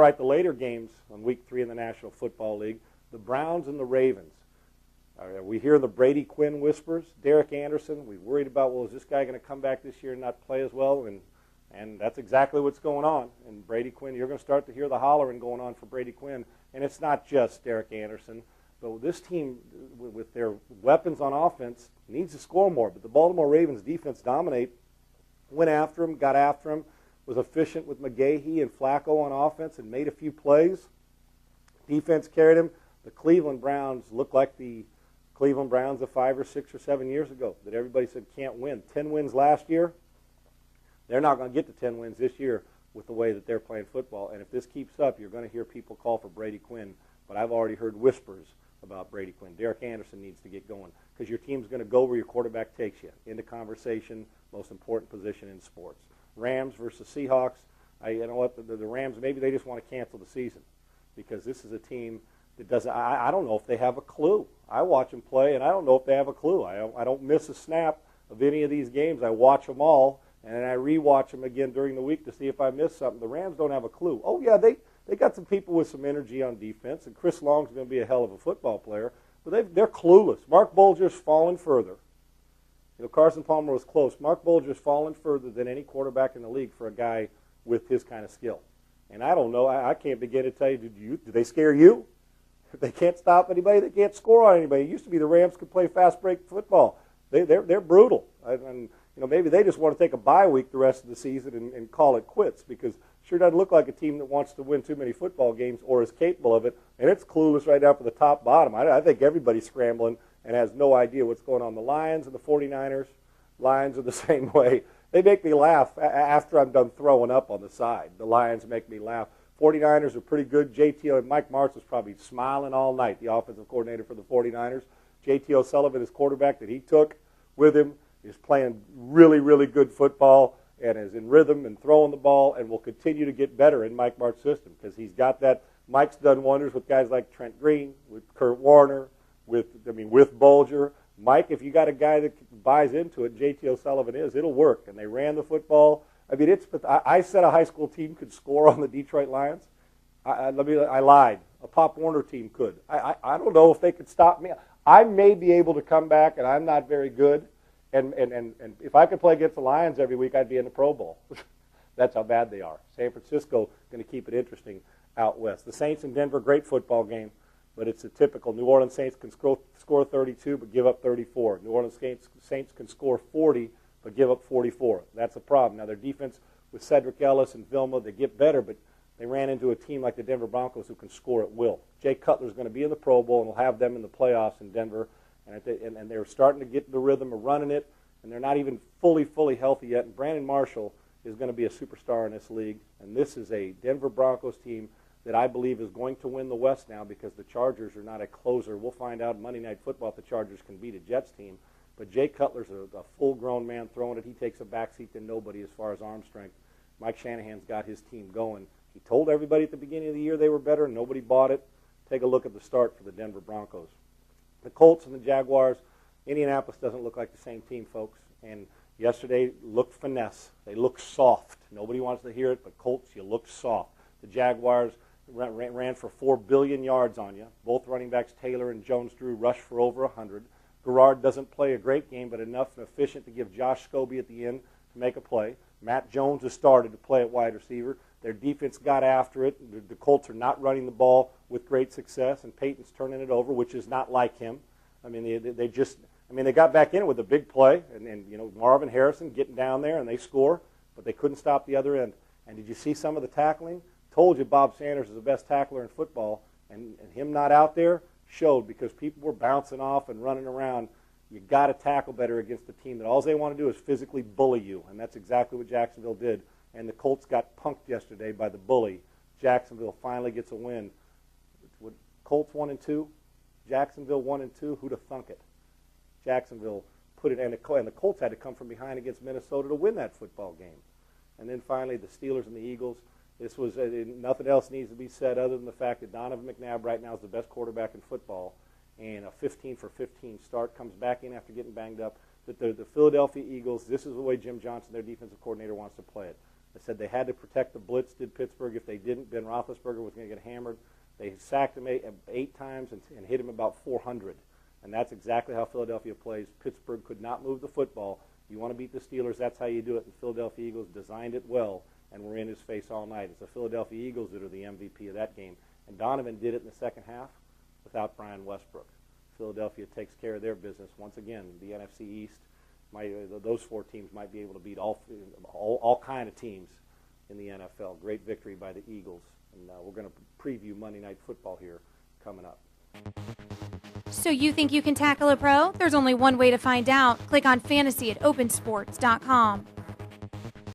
right, the later games on Week 3 in the National Football League, the Browns and the Ravens. We hear the Brady Quinn whispers. Derek Anderson, we worried about, well, is this guy going to come back this year and not play as well? And that's exactly what's going on. And Brady Quinn, you're going to start to hear the hollering going on for Brady Quinn. And it's not just Derek Anderson. But this team, with their weapons on offense, needs to score more. But the Baltimore Ravens defense went after him, got after him, was efficient with McGahee and Flacco on offense and made a few plays. Defense carried him. The Cleveland Browns look like the Cleveland Browns of 5 or 6 or 7 years ago that everybody said can't win. 10 wins last year. They're not going to get to 10 wins this year with the way that they're playing football. And if this keeps up, you're going to hear people call for Brady Quinn. But I've already heard whispers about Brady Quinn. Derek Anderson needs to get going because your team's going to go where your quarterback takes you. Into conversation, most important position in sports. Rams versus Seahawks. You know what? The Rams, maybe they just want to cancel the season because this is a team that doesn't. I don't know if they have a clue. I watch them play, and I don't know if they have a clue. I don't miss a snap of any of these games. I watch them all, and then I rewatch them again during the week to see if I miss something. The Rams don't have a clue. Oh, yeah, they got some people with some energy on defense, and Chris Long's going to be a hell of a football player, but they're clueless. Mark Bulger's fallen further. You know, Carson Palmer was close. Mark Bulger's fallen further than any quarterback in the league for a guy with his kind of skill. And I don't know. I can't begin to tell you, do they scare you? They can't stop anybody. They can't score on anybody. It used to be the Rams could play fast break football. They're brutal. And you know, maybe they just want to take a bye week the rest of the season and call it quits because it sure doesn't look like a team that wants to win too many football games or is capable of it. And it's clueless right now from the top bottom. I think everybody's scrambling and has no idea what's going on. The Lions and the 49ers, Lions are the same way. They make me laugh after I'm done throwing up on the side. The Lions make me laugh. 49ers are pretty good. JT and Mike Martz was probably smiling all night, the offensive coordinator for the 49ers. JT O'Sullivan, his quarterback that he took with him, is playing really, really good football and is in rhythm and throwing the ball and will continue to get better in Mike Martz's system because he's got that. Mike's done wonders with guys like Trent Green, with Kurt Warner, with Bulger. Mike, if you got a guy that buys into it, JT O'Sullivan it'll work. And they ran the football. I mean, I said a high school team could score on the Detroit Lions. I lied. A Pop Warner team could. I don't know if they could stop me. I may be able to come back, and I'm not very good. And if I could play against the Lions every week, I'd be in the Pro Bowl. That's how bad they are. San Francisco going to keep it interesting out west. The Saints in Denver, great football game, but it's a typical. New Orleans Saints can score 32 but give up 34. New Orleans Saints can score 40 but give up 44. That's a problem. Now, their defense with Cedric Ellis and Vilma, they get better, but they ran into a team like the Denver Broncos who can score at will. Jay Cutler's going to be in the Pro Bowl, and will have them in the playoffs in Denver. And they're starting to get the rhythm of running it, and they're not even fully healthy yet. And Brandon Marshall is going to be a superstar in this league. And this is a Denver Broncos team that I believe is going to win the West now because the Chargers are not a closer. We'll find out Monday Night Football if the Chargers can beat a Jets team. But Jay Cutler's a full-grown man throwing it. He takes a backseat to nobody as far as arm strength. Mike Shanahan's got his team going. He told everybody at the beginning of the year they were better, and nobody bought it. Take a look at the start for the Denver Broncos. The Colts and the Jaguars, Indianapolis doesn't look like the same team, folks. And yesterday looked finesse. They look soft. Nobody wants to hear it, but Colts, you look soft. The Jaguars ran for 4 billion yards on you. Both running backs, Taylor and Jones-Drew, rushed for over 100. Garrard doesn't play a great game, but enough and efficient to give Josh Scobie at the end to make a play. Matt Jones has started to play at wide receiver. Their defense got after it. The Colts are not running the ball with great success, and Peyton's turning it over, which is not like him. I mean, they got back in it with a big play, and you know, Marvin Harrison getting down there, and they score, but they couldn't stop the other end. And did you see some of the tackling? Told you Bob Sanders is the best tackler in football, and him not out there showed because people were bouncing off and running around. You got to tackle better against a team that all they want to do is physically bully you, and that's exactly what Jacksonville did. And the Colts got punked yesterday by the bully. Jacksonville finally gets a win. Colts 1-2, Jacksonville 1-2. Who'd have thunk it? Jacksonville put it, and the Colts had to come from behind against Minnesota to win that football game. And then finally, the Steelers and the Eagles. This was nothing else needs to be said other than the fact that Donovan McNabb right now is the best quarterback in football, and a 15-for-15 start, comes back in after getting banged up. That the Philadelphia Eagles, this is the way Jim Johnson, their defensive coordinator, wants to play it. I said they had to protect the blitz, did Pittsburgh. If they didn't, Ben Roethlisberger was going to get hammered. They sacked him eight times and hit him about 400. And that's exactly how Philadelphia plays. Pittsburgh could not move the football. You want to beat the Steelers, that's how you do it. And the Philadelphia Eagles designed it well, and were in his face all night. It's the Philadelphia Eagles that are the MVP of that game. And Donovan did it in the second half without Brian Westbrook. Philadelphia takes care of their business. Once again, the NFC East, those four teams might be able to beat all kind of teams in the NFL. Great victory by the Eagles. And we're going to preview Monday Night Football here coming up. So you think you can tackle a pro? There's only one way to find out. Click on fantasy at opensports.com.